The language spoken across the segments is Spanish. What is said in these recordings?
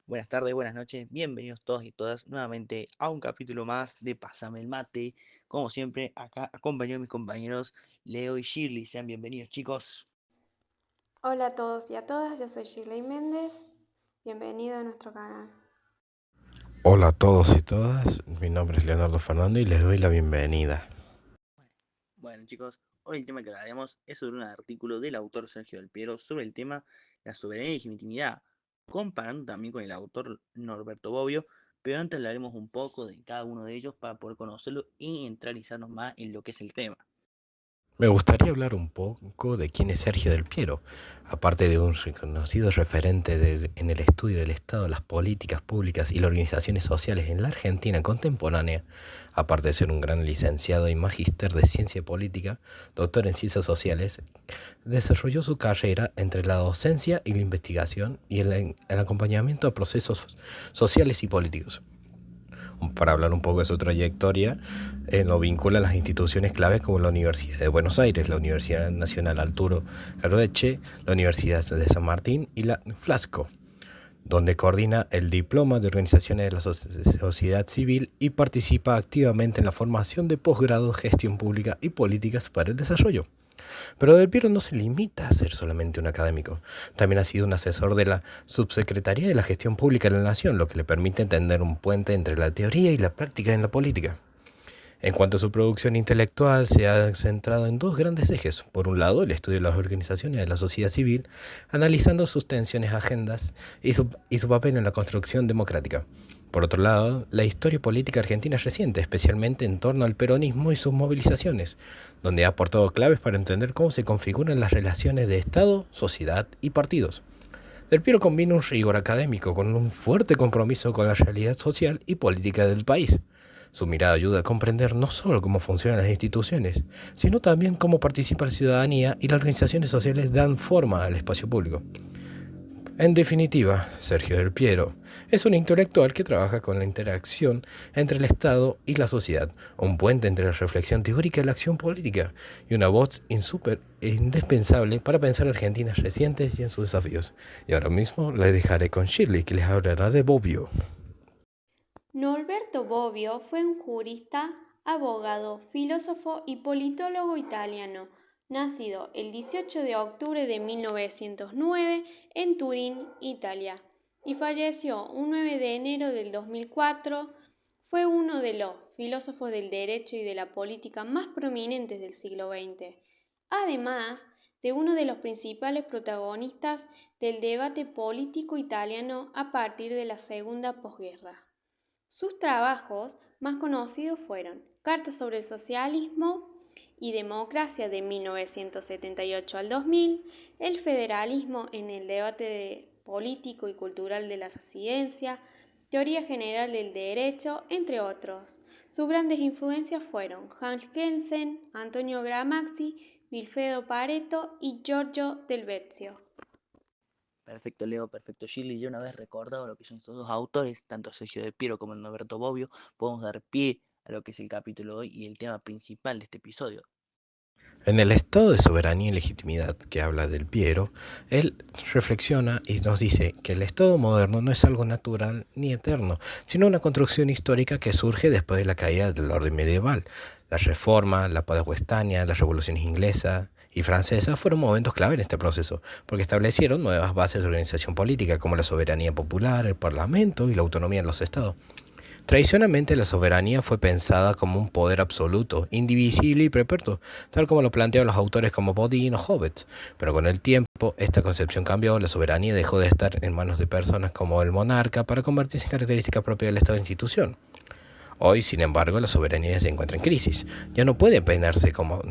Buenas tardes, buenas noches, bienvenidos todos y todas nuevamente a un capítulo más de Pásame el Mate. Como siempre, acá acompañado de mis compañeros Leo y Shirley. Sean bienvenidos, chicos. Hola a todos y a todas, yo soy Shirley Méndez. Bienvenido a nuestro canal. Hola a todos y todas, mi nombre es Leonardo Fernando y les doy la bienvenida. Bueno, chicos, hoy el tema que hablaremos es sobre un artículo del autor Sergio Del Piero sobre el tema la soberanía y legitimidad, comparando también con el autor Norberto Bobbio, pero antes hablaremos un poco de cada uno de ellos para poder conocerlo y entralizarnos más en lo que es el tema. Me gustaría hablar un poco de quién es Sergio Del Piero, aparte de un reconocido referente en el estudio del Estado, las políticas públicas y las organizaciones sociales en la Argentina contemporánea, aparte de ser un gran licenciado y magíster de ciencia política, doctor en ciencias sociales, desarrolló su carrera entre la docencia y la investigación y el acompañamiento a procesos sociales y políticos. Para hablar un poco de su trayectoria, lo vincula a las instituciones claves como la Universidad de Buenos Aires, la Universidad Nacional Arturo Caroeche, la Universidad de San Martín y la Flasco, donde coordina el diploma de organizaciones de la sociedad civil y participa activamente en la formación de posgrado, gestión pública y políticas para el desarrollo. Pero Del Piero no se limita a ser solamente un académico. También ha sido un asesor de la Subsecretaría de la Gestión Pública de la Nación, lo que le permite entender un puente entre la teoría y la práctica en la política. En cuanto a su producción intelectual, se ha centrado en dos grandes ejes. Por un lado, el estudio de las organizaciones de la sociedad civil, analizando sus tensiones, agendas y su papel en la construcción democrática. Por otro lado, la historia política argentina es reciente, especialmente en torno al peronismo y sus movilizaciones, donde ha aportado claves para entender cómo se configuran las relaciones de Estado, sociedad y partidos. Del Piero combina un rigor académico con un fuerte compromiso con la realidad social y política del país. Su mirada ayuda a comprender no solo cómo funcionan las instituciones, sino también cómo participa la ciudadanía y las organizaciones sociales dan forma al espacio público. En definitiva, Sergio Del Piero es un intelectual que trabaja con la interacción entre el Estado y la sociedad, un puente entre la reflexión teórica y la acción política, y una voz indispensable para pensar Argentinas recientes y en sus desafíos. Y ahora mismo les dejaré con Shirley, que les hablará de Bobbio. Norberto Bobbio fue un jurista, abogado, filósofo y politólogo italiano, nacido el 18 de octubre de 1909 en Turín, Italia, y falleció un 9 de enero del 2004. Fue uno de los filósofos del derecho y de la política más prominentes del siglo XX, además de uno de los principales protagonistas del debate político italiano a partir de la segunda posguerra. Sus trabajos más conocidos fueron Cartas sobre el socialismo y democracia de 1978 al 2000, El federalismo en el debate político y cultural de la residencia, Teoría general del derecho, entre otros. Sus grandes influencias fueron Hans Kelsen, Antonio Gramsci, Vilfredo Pareto y Giorgio Del Vezio. Perfecto, Leo, perfecto, Shirley. Ya una vez recordado lo que son estos dos autores, tanto Sergio De Piero como el Norberto Bobbio, podemos dar pie a lo que es el capítulo de hoy y el tema principal de este episodio. En el estado de soberanía y legitimidad que habla Del Piero, él reflexiona y nos dice que el Estado moderno no es algo natural ni eterno, sino una construcción histórica que surge después de la caída del orden medieval. La Reforma, la Paz Westania, las revoluciones inglesa y francesa fueron momentos clave en este proceso, porque establecieron nuevas bases de organización política como la soberanía popular, el parlamento y la autonomía de los estados. Tradicionalmente la soberanía fue pensada como un poder absoluto, indivisible y perpetuo, tal como lo planteaban los autores como Bodin o Hobbes. Pero con el tiempo esta concepción cambió, la soberanía dejó de estar en manos de personas como el monarca para convertirse en característica propia del Estado de institución. Hoy, sin embargo, la soberanía se encuentra en crisis. Ya no puede peinarse como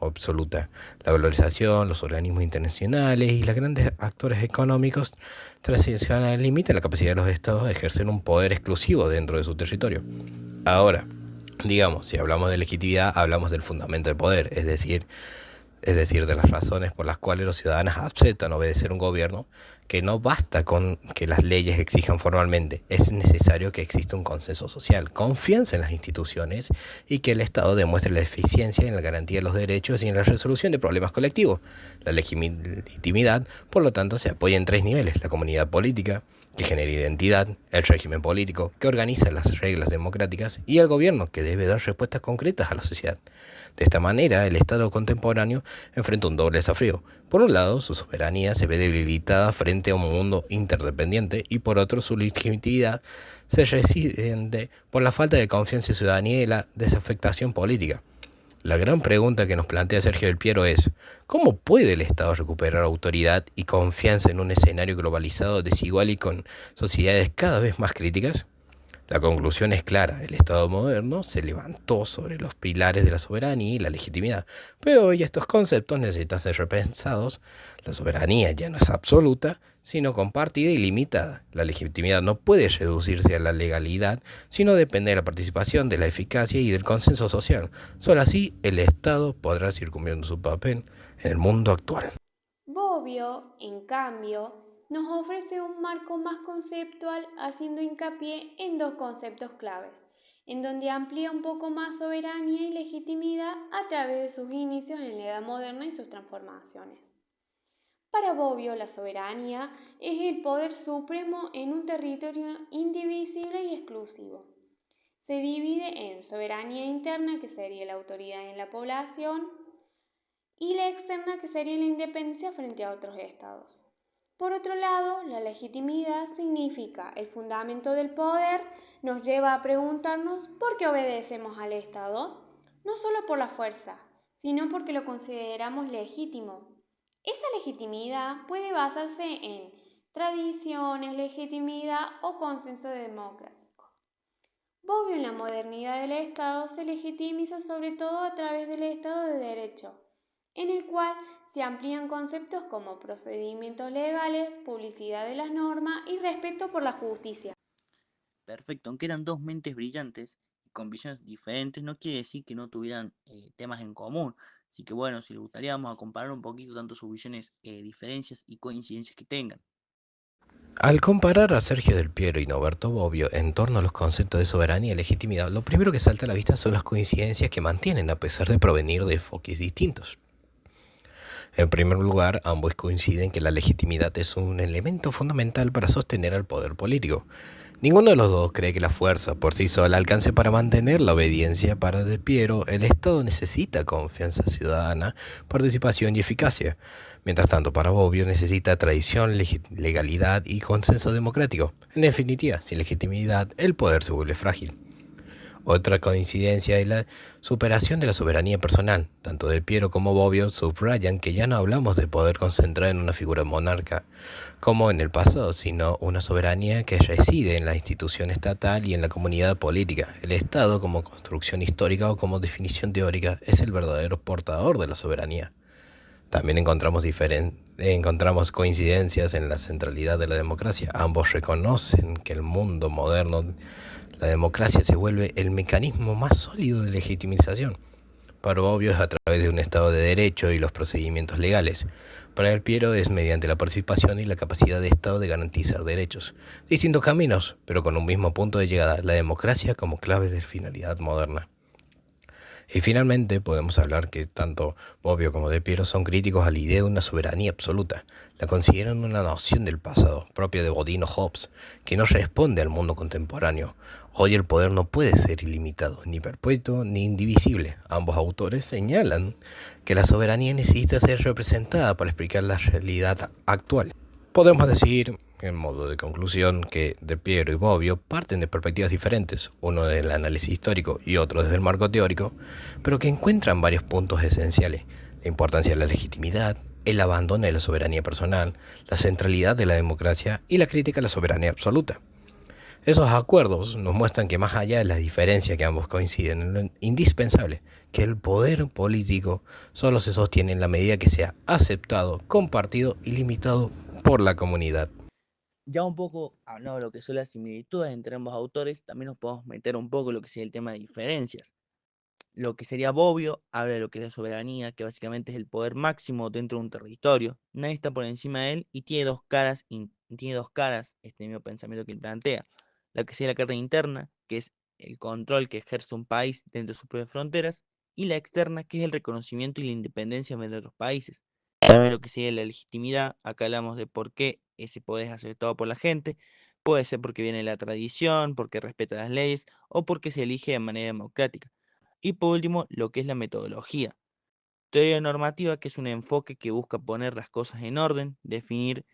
absoluta. La valorización, los organismos internacionales y los grandes actores económicos transicionales limitan la capacidad de los estados de ejercer un poder exclusivo dentro de su territorio. Ahora, digamos, si hablamos de legitimidad, hablamos del fundamento del poder, es decir, de las razones por las cuales los ciudadanos aceptan obedecer un gobierno que no basta con que las leyes exijan formalmente, es necesario que exista un consenso social, confianza en las instituciones y que el Estado demuestre la eficiencia en la garantía de los derechos y en la resolución de problemas colectivos. La legitimidad, por lo tanto, se apoya en tres niveles: la comunidad política, que genera identidad, el régimen político, que organiza las reglas democráticas, y el gobierno, que debe dar respuestas concretas a la sociedad. De esta manera, el Estado contemporáneo enfrenta un doble desafío. Por un lado, su soberanía se ve debilitada frente a un mundo interdependiente, y por otro, su legitimidad se resiente por la falta de confianza en ciudadanía y la desafectación política. La gran pregunta que nos plantea Sergio del Piero es: ¿cómo puede el Estado recuperar autoridad y confianza en un escenario globalizado, desigual y con sociedades cada vez más críticas? La conclusión es clara: el Estado moderno se levantó sobre los pilares de la soberanía y la legitimidad, pero hoy estos conceptos necesitan ser repensados. La soberanía ya no es absoluta, sino compartida y limitada. La legitimidad no puede reducirse a la legalidad, sino depende de la participación, de la eficacia y del consenso social. Solo así el Estado podrá seguir cumpliendo su papel en el mundo actual. Bobbio, en cambio, nos ofrece un marco más conceptual haciendo hincapié en dos conceptos claves, en donde amplía un poco más soberanía y legitimidad a través de sus inicios en la Edad Moderna y sus transformaciones. Para Bobbio, la soberanía es el poder supremo en un territorio indivisible y exclusivo. Se divide en soberanía interna, que sería la autoridad en la población, y la externa, que sería la independencia frente a otros estados. Por otro lado, la legitimidad significa el fundamento del poder, nos lleva a preguntarnos por qué obedecemos al Estado, no solo por la fuerza, sino porque lo consideramos legítimo. Esa legitimidad puede basarse en tradiciones, legitimidad o consenso democrático. Bobbio, en la modernidad del Estado, se legitimiza sobre todo a través del Estado de Derecho, en el cual se amplían conceptos como procedimientos legales, publicidad de las normas y respeto por la justicia. Perfecto, aunque eran dos mentes brillantes y con visiones diferentes, no quiere decir que no tuvieran temas en común. Así que bueno, si les gustaría, vamos a comparar un poquito tanto sus visiones, diferencias y coincidencias que tengan. Al comparar a Sergio del Piero y Norberto Bobbio en torno a los conceptos de soberanía y legitimidad, lo primero que salta a la vista son las coincidencias que mantienen a pesar de provenir de enfoques distintos. En primer lugar, ambos coinciden que la legitimidad es un elemento fundamental para sostener al poder político. Ninguno de los dos cree que la fuerza por sí sola alcance para mantener la obediencia. Para Del Piero, el Estado necesita confianza ciudadana, participación y eficacia. Mientras tanto, para Bobbio necesita tradición, legalidad y consenso democrático. En definitiva, sin legitimidad, el poder se vuelve frágil. Otra coincidencia es la superación de la soberanía personal. Tanto Del Piero como Bobbio subrayan que ya no hablamos de poder concentrado en una figura monarca, como en el pasado, sino una soberanía que reside en la institución estatal y en la comunidad política. El Estado, como construcción histórica o como definición teórica, es el verdadero portador de la soberanía. También encontramos coincidencias en la centralidad de la democracia. Ambos reconocen que el mundo moderno, la democracia se vuelve el mecanismo más sólido de legitimización. Para Bobbio es a través de un Estado de Derecho y los procedimientos legales. Para Del Piero es mediante la participación y la capacidad de Estado de garantizar derechos. Distintos caminos, pero con un mismo punto de llegada: la democracia como clave de finalidad moderna. Y finalmente podemos hablar que tanto Bobbio como Del Piero son críticos a la idea de una soberanía absoluta. La consideran una noción del pasado, propia de Bodino Hobbes, que no responde al mundo contemporáneo. Hoy el poder no puede ser ilimitado, ni perpetuo, ni indivisible. Ambos autores señalan que la soberanía necesita ser representada para explicar la realidad actual. Podemos decir, en modo de conclusión, que Del Piero y Bobbio parten de perspectivas diferentes, uno desde el análisis histórico y otro desde el marco teórico, pero que encuentran varios puntos esenciales: la importancia de la legitimidad, el abandono de la soberanía personal, la centralidad de la democracia y la crítica a la soberanía absoluta. Esos acuerdos nos muestran que, más allá de las diferencias que ambos coinciden en lo indispensable, que el poder político solo se sostiene en la medida que sea aceptado, compartido y limitado por la comunidad. Ya un poco hablando de lo que son las similitudes entre ambos autores, también nos podemos meter un poco en lo que sería el tema de diferencias. Lo que sería Bobbio habla de lo que es la soberanía, que básicamente es el poder máximo dentro de un territorio. Nadie está por encima de él y tiene dos caras, tiene dos caras este mismo pensamiento que él plantea. La que sería la carga interna, que es el control que ejerce un país dentro de sus propias fronteras, y la externa, que es el reconocimiento y la independencia de otros países. También lo que sería la legitimidad, acá hablamos de por qué ese poder es aceptado por la gente. Puede ser porque viene de la tradición, porque respeta las leyes o porque se elige de manera democrática. Y por último, lo que es la metodología. Teoría normativa, que es un enfoque que busca poner las cosas en orden, definir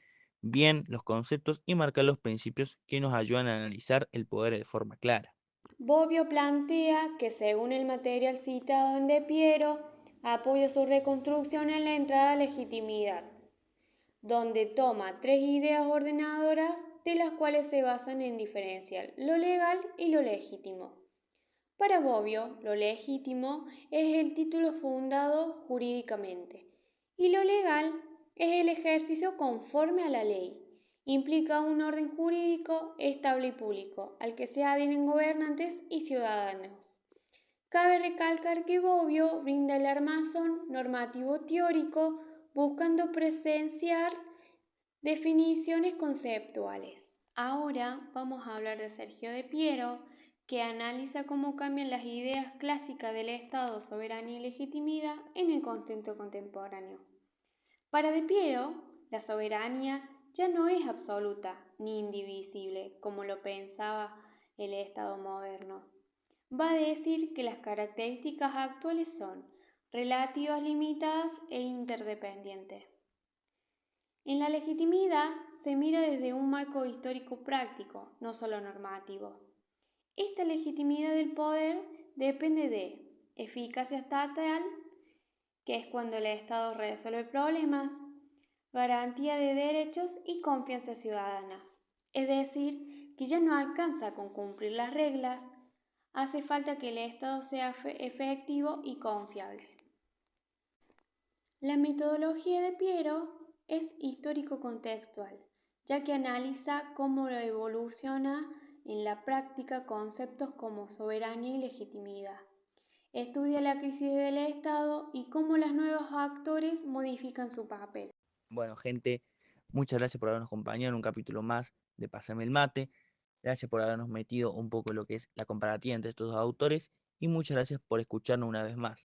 bien los conceptos y marcar los principios que nos ayudan a analizar el poder de forma clara. Bobbio plantea que según el material citado en De Piero, apoya su reconstrucción en la entrada a legitimidad, donde toma tres ideas ordenadoras de las cuales se basan en diferenciar lo legal y lo legítimo. Para Bobbio, lo legítimo es el título fundado jurídicamente y lo legal es el ejercicio conforme a la ley. Implica un orden jurídico estable y público al que se adhieren gobernantes y ciudadanos. Cabe recalcar que Bobbio brinda el armazón normativo teórico buscando presenciar definiciones conceptuales. Ahora vamos a hablar de Sergio de Piero, que analiza cómo cambian las ideas clásicas del Estado, soberanía y legitimidad en el contexto contemporáneo. Para de Piero, la soberanía ya no es absoluta ni indivisible, como lo pensaba el Estado moderno. Va a decir que las características actuales son relativas, limitadas e interdependientes. En la legitimidad se mira desde un marco histórico práctico, no solo normativo. Esta legitimidad del poder depende de eficacia estatal, que es cuando el Estado resuelve problemas, garantía de derechos y confianza ciudadana. Es decir, que ya no alcanza con cumplir las reglas, hace falta que el Estado sea efectivo y confiable. La metodología de Piero es histórico-contextual, ya que analiza cómo evoluciona en la práctica conceptos como soberanía y legitimidad. Estudia la crisis del Estado y cómo los nuevos actores modifican su papel. Bueno, gente, muchas gracias por habernos acompañado en un capítulo más de Pásame el Mate. Gracias por habernos metido un poco en lo que es la comparativa entre estos dos autores y muchas gracias por escucharnos una vez más.